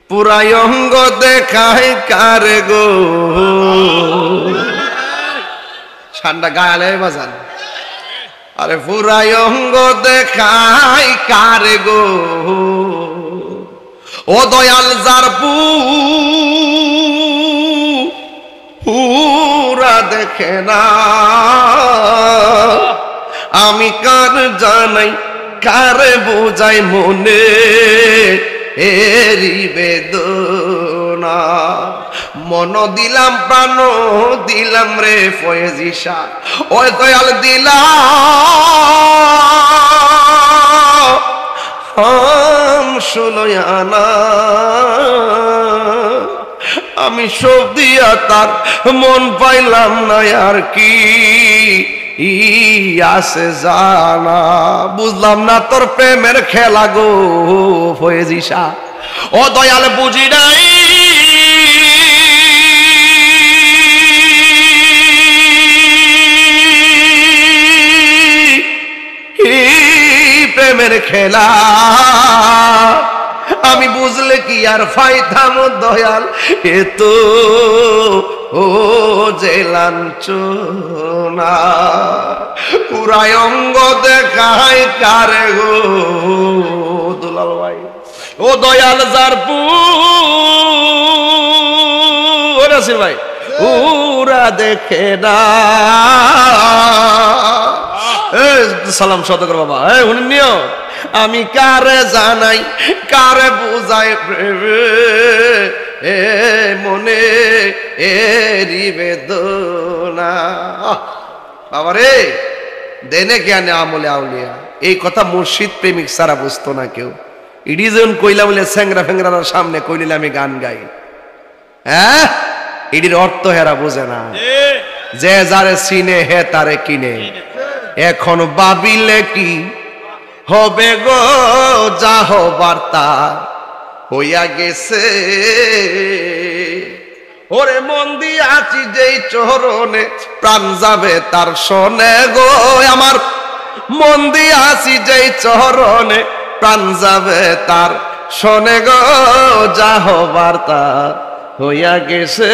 পুরাই অঙ্গ দেখায় কারে গো ঠান্ডা গায়ে বাজান আরে পুরাই অঙ্গ দেখায় কারে গো ও দয়াল যার পুরা দেখে না আমি কার জানাই কারে বোঝাই মনে এরি বেদনা মন দিলাম প্রাণ দিলাম রে ফয়েজিশা ও দয়াল দিলাম ষোলয়ানা আমি সব দিয়া তার মন পাইলাম না আর কি আছে জানা বুঝলাম না তোর প্রেমের খেলা গো ফয়েজিশা ও দয়াল বুঝি নাই প্রেমের খেলা আমি বুঝলে কি আর ফাইতাম দয়াল এত ও যে লাঞ্ছনা পুরাই অঙ্গ দেখায় কারে গো দুলাল ভাই ও দয়াল যার পুরাসির ভাই পুরা দেখে না সালাম সদকর বাবা শুনিও আমি কারে জানাই কারে বুঝাই এ মনে এরি বেদনা বাবারে দেনে জ্ঞানে আমলে আউলিয়া এই কথা মুর্শিদ প্রেমিক সারা বুঝতো না কেউ ইডি যখন কইলা বলে স্যাংরা ফ্যাংরার সামনে কইলে আমি গান গাই হ্যাঁ ইডির অর্থ হেরা বোঝে না যে যারে চিনে হে তারে কিনে এখন ভাবিলে কি হবে গো যা হবার তা হইয়া গেছে ওরে মন দিয়ে আছি যেই চরণে প্রাণ যাবে তার শোনে গো আমার মন দিয়ে আছি যেই চরণে প্রাণ যাবে তার শোনে গো যা হবার তা হইয়া গেছে